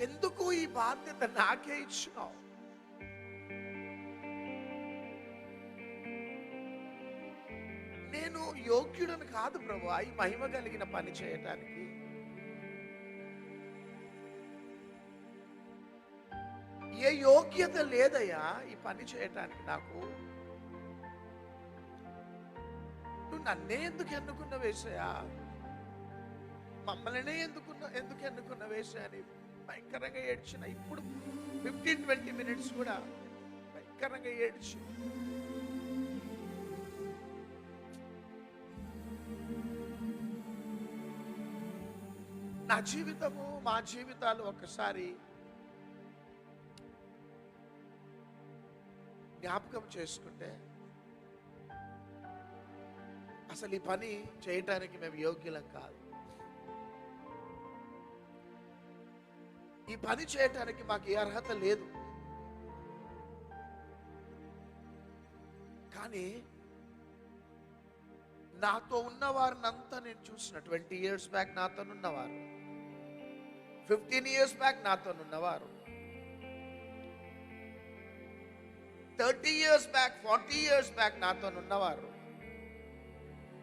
ఎందుకు ఈ బాధ్యత నాకే ఇచ్చినావు? నేను యోగ్యుడని కాదు ప్రభువా ఈ మహిమ కలిగిన పని చేయటానికి. ఏ యోగ్యత లేదయ్యా ఈ పని చేయటానికి నాకు. నువ్వు నన్నే ఎందుకు ఎన్నుకున్న వేసయా, మమ్మల్నే ఎందుకు ఎన్నుకున్న వేసయా అని భయంకరంగా ఏడ్చిన. ఇప్పుడు 15-20 minutes కూడా భయంకరంగా ఏడ్చి, నా జీవితము మా జీవితాలు ఒకసారి జ్ఞాపకం చేసుకుంటే అసలు ఈ పని చేయటానికి మేము యోగ్యులం కాదు. ఈ పని చేయటానికి మాకు ఏ అర్హత లేదు. కానీ నాతో ఉన్నవారినంతా నేను చూసిన 20 years బ్యాక్ నాతో ఉన్నవారు, 15 years బ్యాక్ నాతో ఉన్నవారు, 30 years బ్యాక్, 40 years బ్యాక్ నాతో ఉన్నవారు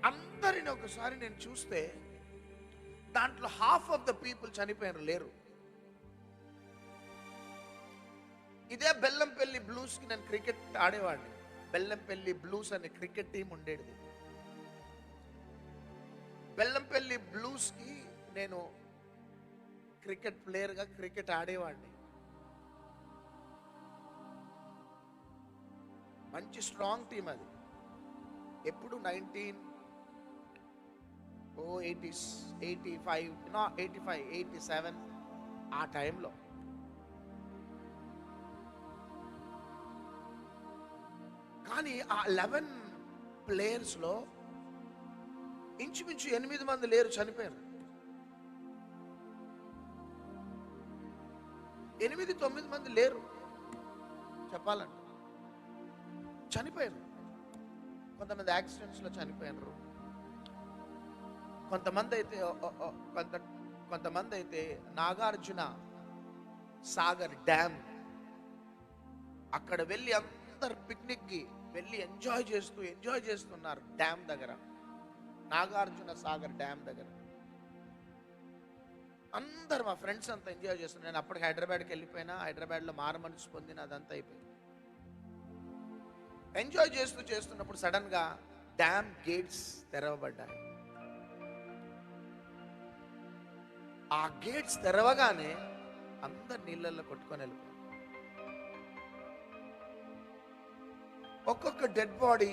అందరిని ఒకసారి నేను చూస్తే దాంట్లో half of the people చనిపోయారు, లేరు. ఇదే బెల్లంపల్లి బ్లూస్ కి నేను క్రికెట్ ఆడేవాడిని. బెల్లంపల్లి బ్లూస్ అనే క్రికెట్ టీం ఉండేది. బెల్లంపల్లి బ్లూస్ కి నేను క్రికెట్ ప్లేయర్ గా క్రికెట్ ఆడేవాడిని. మంచి స్ట్రాంగ్ టీం అది. ఎప్పుడు 1985 ఆ టైంలో. కానీ ఆ 11 players లో ఇంచుమించు 8 మంది లేరు, చనిపోయారు. 8-9 మంది లేరు చెప్పాలంటే, చనిపోయారు. కొంతమంది యాక్సిడెంట్స్ లో చనిపోయారు, కొంతమంది అయితే నాగార్జున సాగర్ డ్యామ్ అక్కడ వెళ్ళి అందరు పిక్నిక్ కి వెళ్ళి ఎంజాయ్ చేస్తున్నారు. డ్యామ్ దగ్గర, నాగార్జున సాగర్ డ్యామ్ దగ్గర అందరు మా ఫ్రెండ్స్ అంతా ఎంజాయ్ చేస్తున్నారు. నేను అప్పటికి హైదరాబాద్కి వెళ్ళిపోయినా, హైదరాబాద్లో మారుమనసు పొందిన అదంతా అయిపోయింది. ఎంజాయ్ చేస్తున్నప్పుడు సడన్ గా డ్యామ్ గేట్స్ తెరవబడ్డాయి. ఆ గేట్స్ తెరవగానే అందరు నీళ్ళల్లో కొట్టుకొని వెళ్ళిపోయారు. ఒక్కొక్క డెడ్ బాడీ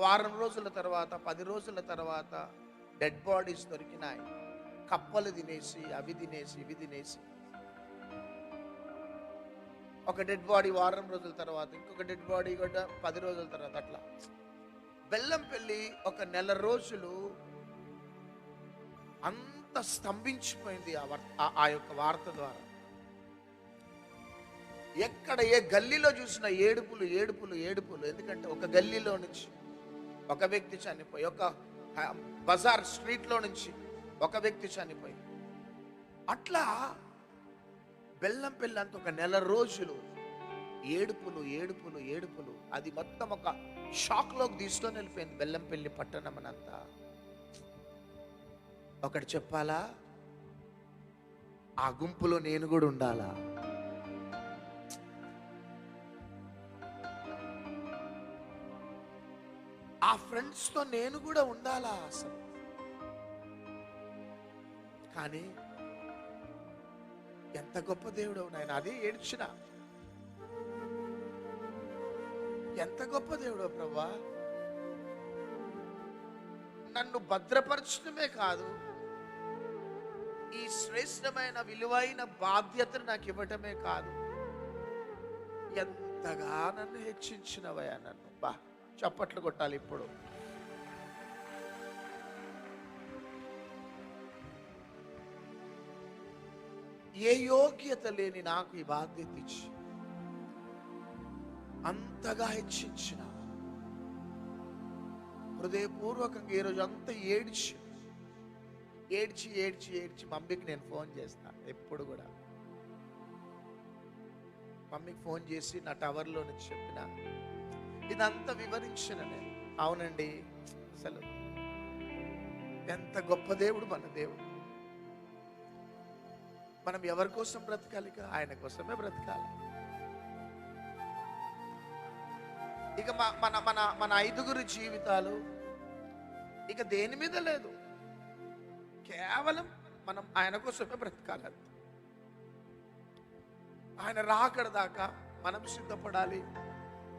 వారం రోజుల తర్వాత, 10 రోజుల తర్వాత డెడ్ బాడీస్ దొరికినాయి. కప్పలు తినేసి, అవి తినేసి, ఇవి తినేసి. ఒక డెడ్ బాడీ వారం రోజుల తర్వాత, ఇంకొక డెడ్ బాడీ కూడా 10 రోజుల తర్వాత. అట్లా బెల్లంపల్లి ఒక 1 నెల రోజులు అంత స్తంభించిపోయింది ఆ యొక్క వార్త ద్వారా. ఎక్కడ ఏ గల్లీలో చూసినా ఏడుపులు. ఎందుకంటే ఒక గల్లీలో నుంచి ఒక వ్యక్తి చనిపోయి, ఒక బజార్ స్ట్రీట్లో నుంచి ఒక వ్యక్తి చనిపోయి, అట్లా బెల్లంపల్లి అంత ఒక 1 నెల రోజులు ఏడుపులు. అది మొత్తం ఒక షాక్ లోకి తీసుకొని వెళ్ళిపోయింది బెల్లంపల్లి పట్టణం అనంతా. ఒకటి చెప్పాలా, ఆ గుంపులో నేను కూడా ఉండాలా? ఆ ఫ్రెండ్స్ తో నేను కూడా ఉండాలా అసలు? కానీ ఎంత గొప్ప దేవుడు నాయన. అదే ఏడ్చిన, ఎంత గొప్ప దేవుడో ప్రభా. నన్ను భద్రపరచడమే కాదు, ఈ శ్రేష్టమైన విలువైన బాధ్యతను నాకు ఇవ్వటమే కాదు, ఎంతగా నన్ను హెచ్చించినవయ్యా. నన్ను చప్పట్లు కొట్టాలి ఇప్పుడు. ఏ యోగ్యత లేని నాకు ఈ బాధ్యత ఇచ్చి అంతగా హెచ్చించిన, హృదయపూర్వకంగా ఈరోజు అంతా ఏడ్చి మమ్మీకి నేను ఫోన్ చేస్తాను ఎప్పుడు కూడా. మమ్మీకి ఫోన్ చేసి నా టవర్లో నుంచి చెప్పిన, ఇదంతా వివరించిన నేను. అవునండి, అసలు ఎంత గొప్ప దేవుడు మన దేవుడు. మనం ఎవరి కోసం బ్రతకాలి? ఆయన కోసమే బ్రతకాలి. ఇక మన మన మన 5 జీవితాలు ఇక దేని మీద లేదు, కేవలం మనం ఆయన కోసమే బ్రతకాలి. ఆయన రాకడ దాకా మనం సిద్ధపడాలి,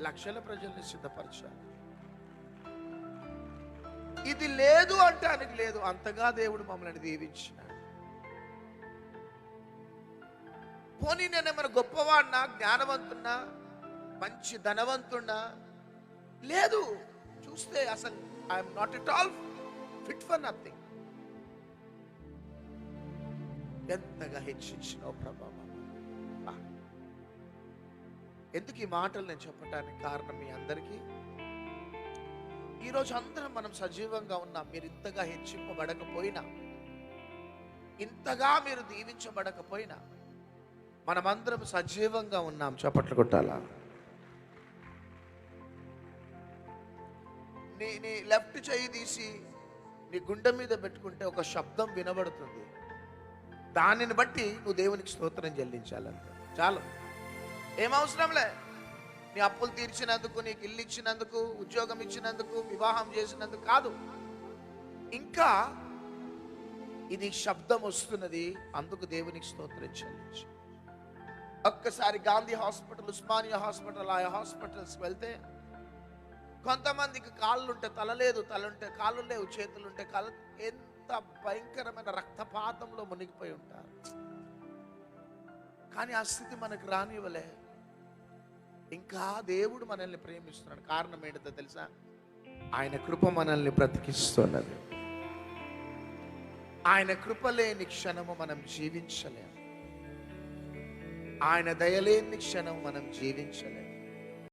లక్షల ప్రజల్ని సిద్ధపరచాలి. ఇది లేదు అంటే ఆయనకి లేదు, అంతగా దేవుడు మమ్మల్ని దీవించినాడు. పోనీ నేనేమైనా గొప్పవాడినా, జ్ఞానవంతున్నా, మంచి ధనవంతున్నా? లేదు. చూస్తే అసలు I'm not at all fit for nothing. ఎంతగా హెచ్చించినావు ప్రభావం. ఎందుకు ఈ మాటలు నేను చెప్పడానికి కారణం, మీ అందరికీ ఈరోజు అందరం మనం సజీవంగా ఉన్నాం. మీరు ఇంతగా హెచ్చింపబడకపోయినా, ఇంతగా మీరు దీవించబడకపోయినా, మనమందరం సజీవంగా ఉన్నాం. చప్పట్లు కొట్టాలా? నీ లెఫ్ట్ చెయ్యి తీసి నీ గుండె మీద పెట్టుకుంటే ఒక శబ్దం వినబడుతుంది. దానిని బట్టి నువ్వు దేవునికి స్తోత్రం చెల్లించాలంట. చాలు, ఏం అవసరంలే. నీ అప్పులు తీర్చినందుకు, నీకు ఇల్లు ఇచ్చినందుకు, ఉద్యోగం ఇచ్చినందుకు, వివాహం చేసినందుకు కాదు. ఇంకా ఇది శబ్దం వస్తున్నది, అందుకు దేవునికి స్తోత్రం చెల్లించు. ఒక్కసారి గాంధీ హాస్పిటల్, ఉస్మానియా హాస్పిటల్, ఆయా హాస్పిటల్స్కి వెళ్తే కొంతమందికి కాళ్ళుంటే తల లేదు, తలుంటే కాళ్ళు లేవు, చేతులుంటే కాళ్ళు, ఎంత భయంకరమైన రక్తపాతంలో మునిగిపోయి ఉంటారు. కానీ ఆ స్థితి మనకు రానివ్వలే. ఇంకా దేవుడు మనల్ని ప్రేమిస్తున్నాడు. కారణం ఏంటో తెలుసా? ఆయన కృప మనల్ని బ్రతికిస్తున్నది. ఆయన కృప లేని క్షణము మనం జీవించలేము. ఆయన దయలేని క్షణం మనం జీవించలేము.